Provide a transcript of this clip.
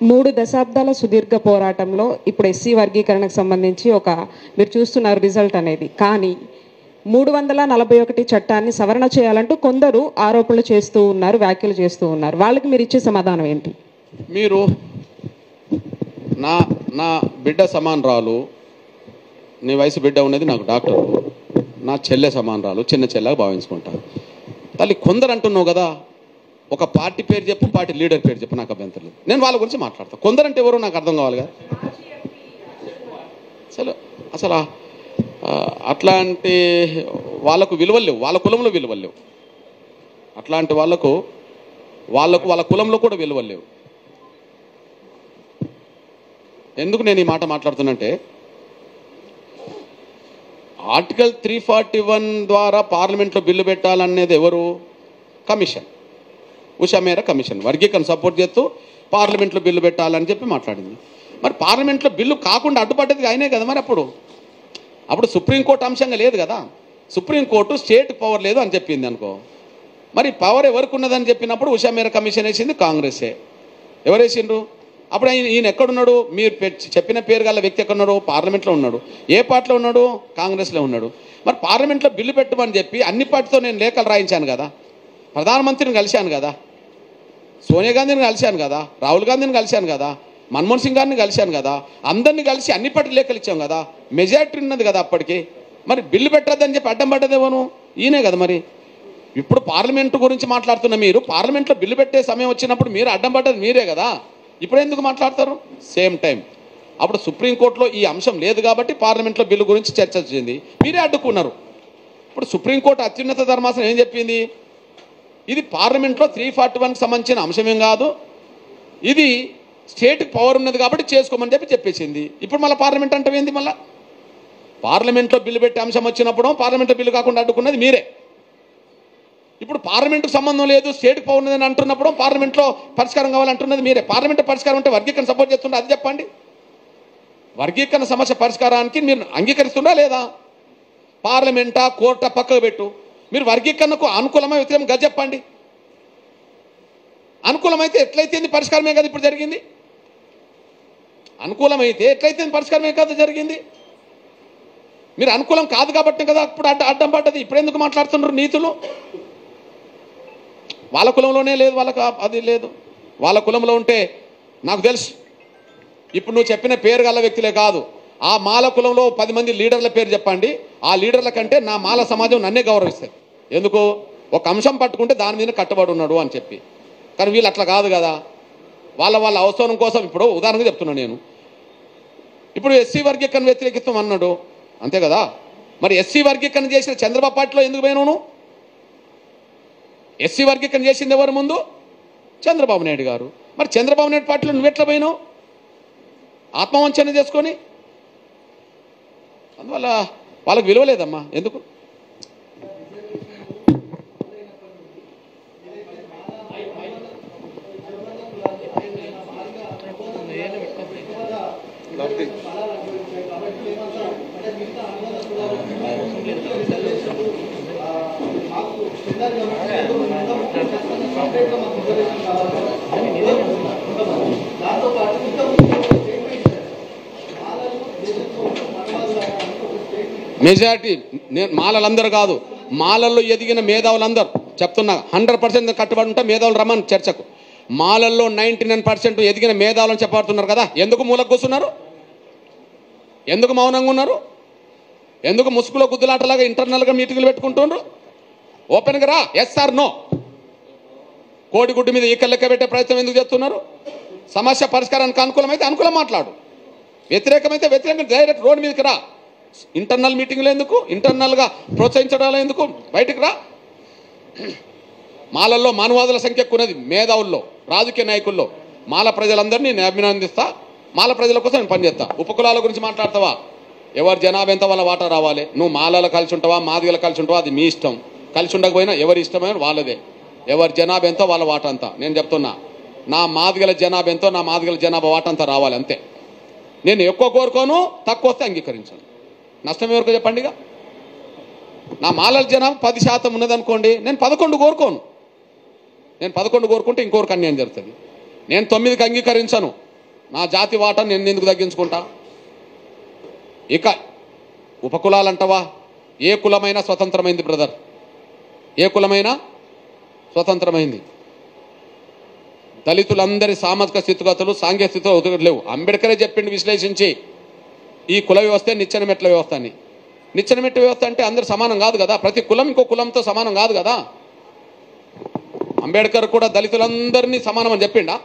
3 దశాబ్దాల సుదీర్ఘ పోరాటంలో ఇప్పుడు ఎస్సీ వర్గీకరణకు సంబంధించి మీరు చూస్తున్నారు రిజల్ట్ అనేది. కానీ 341 చట్టాన్ని సవరణ చేయాలంటూ కొందరు ఆరోపణలు చేస్తూ ఉన్నారు, వ్యాఖ్యలు చేస్తూ ఉన్నారు. వాళ్ళకి మీరు ఇచ్చే సమాధానం ఏంటి? మీరు నా బిడ్డ సమానరాలు, నీ వయసు బిడ్డ ఉన్నది నాకు డాక్టర్, నా చెల్లె సమానరాలు, చిన్న చెల్లెగా భావించుకుంటాను. తల్లి కొందరు అంటున్నావు కదా, ఒక పార్టీ పేరు చెప్పు, పార్టీ లీడర్ పేరు చెప్పు, నాకు అభ్యంతరం లేదు. నేను వాళ్ళ గురించి మాట్లాడతాను. కొందరంటే ఎవరో నాకు అర్థం కావాలి కదా. అసలు అట్లాంటి వాళ్ళకు విలువలు లేవు, వాళ్ళ కులంలో విలువలు లేవు. అట్లాంటి వాళ్ళకు వాళ్ళ కులంలో కూడా విలువలు లేవు. ఎందుకు నేను ఈ మాట మాట్లాడుతున్నంటే, ఆర్టికల్ 341 ద్వారా పార్లమెంట్లో బిల్లు పెట్టాలనేది ఎవరు? కమిషన్, ఉషా మేరా కమిషన్ వర్గీకరణ సపోర్ట్ చేస్తూ పార్లమెంట్లో బిల్లు పెట్టాలని చెప్పి మాట్లాడింది. మరి పార్లమెంట్లో బిల్లు కాకుండా అడ్డుపడ్డది అయినే కదా. మరి అప్పుడు సుప్రీంకోర్టు అంశంగా లేదు కదా. సుప్రీంకోర్టు స్టేట్ పవర్ లేదు అని చెప్పింది అనుకో. మరి పవర్ ఎవరికి ఉన్నదని చెప్పినప్పుడు ఉషా మేరా కమిషన్ వేసింది కాంగ్రెసే. ఎవరు వేసిండ్రు? అప్పుడు ఈయన ఎక్కడున్నాడు? మీరు చెప్పిన పేరు గల వ్యక్తి ఎక్కడున్నాడు? పార్లమెంట్లో ఉన్నాడు. ఏ పార్టీలో ఉన్నాడు? కాంగ్రెస్లో ఉన్నాడు. మరి పార్లమెంట్లో బిల్లు పెట్టమని చెప్పి అన్ని పార్టీతో నేను లేఖలు రాయించాను కదా, ప్రధానమంత్రిని కలిశాను కదా, సోనియా గాంధీని కలిశాను కదా, రాహుల్ గాంధీని కలిశాను కదా, మన్మోహన్ సింగ్ గారిని కలిశాను కదా, అందరినీ కలిసి అన్ని పార్టీ లేఖలు ఇచ్చాం కదా, మెజారిటీ ఉన్నది కదా అప్పటికి. మరి బిల్లు పెట్టద్దని చెప్పి అడ్డం పడ్డదేమోను ఈయనే కదా. మరి ఇప్పుడు పార్లమెంటు గురించి మాట్లాడుతున్న మీరు, పార్లమెంట్లో బిల్లు పెట్టే సమయం వచ్చినప్పుడు మీరు అడ్డం పడ్డది మీరే కదా. ఇప్పుడు ఎందుకు మాట్లాడతారు? సేమ్ టైం అప్పుడు సుప్రీంకోర్టులో ఈ అంశం లేదు కాబట్టి పార్లమెంట్లో బిల్లు గురించి చర్చ వచ్చింది, మీరే అడ్డుకున్నారు. ఇప్పుడు సుప్రీంకోర్టు అత్యున్నత ధర్మాసనం ఏం చెప్పింది? ఇది పార్లమెంట్లో 341కి సంబంధించిన అంశమేం కాదు, ఇది స్టేట్కి పవర్ ఉన్నది కాబట్టి చేసుకోమని చెప్పేసింది. ఇప్పుడు మళ్ళీ పార్లమెంట్ అంటే ఏంది? మళ్ళీ పార్లమెంట్లో బిల్లు పెట్టే అంశం వచ్చినప్పుడు పార్లమెంట్లో బిల్లు కాకుండా అడ్డుకున్నది మీరే. ఇప్పుడు పార్లమెంటుకు సంబంధం లేదు, స్టేట్కి పవర్ ఉన్నదని అంటున్నప్పుడు పార్లమెంట్లో పరిష్కారం కావాలంటున్నది మీరే. పార్లమెంట్లో పరిష్కారం అంటే వర్గీకరణ సపోర్ట్ చేస్తుండే అది చెప్పండి. వర్గీకరణ సమస్య పరిష్కారానికి మీరు అంగీకరిస్తుండా లేదా? పార్లమెంటా కోర్టా పక్కకు పెట్టు, మీరు వర్గీకరణకు అనుకూలమా వ్యతిరేకంగా చెప్పండి. అనుకూలమైతే ఎట్లయితే పరిష్కారమే కదా ఇప్పుడు జరిగింది. అనుకూలమైతే ఎట్లయితే పరిష్కారమే కదా జరిగింది. మీరు అనుకూలం కాదు కాబట్టి కదా ఇప్పుడు అడ్డం పడ్డది. ఇప్పుడు ఎందుకు మాట్లాడుతున్నారు నీతులు? వాళ్ళ కులంలోనే లేదు, వాళ్ళకు అది లేదు. వాళ్ళ కులంలో ఉంటే నాకు తెలుసు. ఇప్పుడు నువ్వు చెప్పిన పేరు గల వ్యక్తులే కాదు, ఆ మాల కులంలో 10 మంది లీడర్ల పేరు చెప్పండి. ఆ లీడర్ల కంటే నా మాల సమాజం నన్నే గౌరవిస్తుంది. ఎందుకు? ఒక అంశం పట్టుకుంటే దాని మీద కట్టుబడి ఉన్నాడు అని చెప్పి. కానీ వీళ్ళు అట్లా కాదు కదా. వాళ్ళ అవసరం కోసం ఇప్పుడు ఉదాహరణగా చెప్తున్నాను నేను. ఇప్పుడు ఎస్సీ వర్గీకరణ వ్యతిరేకిత్వం అన్నాడు, అంతే కదా. మరి ఎస్సీ వర్గీకరణ చేసిన చంద్రబాబు పార్టీలో ఎందుకు పోయినావు? ఎస్సీ వర్గీకరణ చేసింది ఎవరు ముందు? చంద్రబాబు నాయుడు గారు. మరి చంద్రబాబు నాయుడు పార్టీలో నువ్వెట్లా పోయినావు? ఆత్మవంచన చేసుకొని. అందువల్ల వాళ్ళకు విలువ లేదమ్మా. ఎందుకు? మెజారిటీ మాలలందరూ కాదు, మాలల్లో ఎదిగిన మేధావులందరూ చెప్తున్నా 100% కట్టుబడి ఉంటే మేధావులు రమ్మని చర్చకు. మాలల్లో 99% ఎదిగిన మేధావులను చెప్పబడుతున్నారు కదా. ఎందుకు మూలకు కూర్చున్నారు? ఎందుకు మౌనంగా ఉన్నారు? ఎందుకు ముసుగులో గుద్దులాటలాగా ఇంటర్నల్గా మీటింగ్లు పెట్టుకుంటున్నారు? ఓపెన్గా రా, ఎస్ ఆర్ నో. కోడిగుడ్డు మీద ఈకలు లెక్క పెట్టే ప్రయత్నం ఎందుకు చేస్తున్నారు? సమస్య పరిష్కారానికి అనుకూలమైతే అనుకూలం మాట్లాడు, వ్యతిరేకమైతే వ్యతిరేకంగా డైరెక్ట్ రోడ్డు మీదకి రా. ఇంటర్నల్ మీటింగ్లు ఎందుకు? ఇంటర్నల్గా ప్రోత్సహించడాలు ఎందుకు? బయటకు రా. మాలల్లో మానవాదుల సంఖ్య ఎక్కున్నది, మేధావుల్లో, రాజకీయ నాయకుల్లో. మాల ప్రజలందరినీ నేను అభినందిస్తా, మాల ప్రజల కోసం నేను పనిచేస్తా. ఉపకులాల గురించి మాట్లాడతావా? ఎవరి జనాభా ఎంత వాళ్ళ వాటా రావాలి. నువ్వు మాలలో కలిసి ఉంటావా, మాదిగలు కలిసి ఉంటావా, అది మీ ఇష్టం. కలిసి ఉండకపోయినా ఎవరి ఇష్టమైన వాళ్ళదే. ఎవరి జనాభా ఎంతో వాళ్ళ వాటా అంతా. నేను చెప్తున్నా, నా మాదిగల జనాభా ఎంతో నా మాదిగల జనాభా వాటా అంతా రావాలి అంతే. నేను ఎక్కువ కోరుకోను, తక్కువ వస్తే అంగీకరించాను. నష్టం ఎవరికో చెప్పండిగా. నా మాలల జనాభా 10% ఉన్నదనుకోండి, నేను 11 కోరుకోను. నేను 11 కోరుకుంటే ఇంకొకరికి అన్యాయం జరుగుతుంది. నేను 9కి అంగీకరించను, నా జాతి వాటా నేను ఎందుకు తగ్గించుకుంటా? ఇక ఉపకులాలంటవా? ఏ కులమైనా స్వతంత్రమైంది బ్రదర్, ఏ కులమైనా స్వతంత్రమైంది. దళితులందరి సామాజిక స్థితిగతులు సాంఘిక స్థితిగతులు లేవు. అంబేద్కరే చెప్పిండు విశ్లేషించి, ఈ కుల వ్యవస్థ నిచ్చెన మెట్ల వ్యవస్థ అని. నిచ్చెన మెట్ల వ్యవస్థ అంటే అందరు సమానం కాదు కదా, ప్రతి కులం ఇంకో కులంతో సమానం కాదు కదా. అంబేద్కర్ కూడా దళితులందరినీ సమానం అని చెప్పిండా?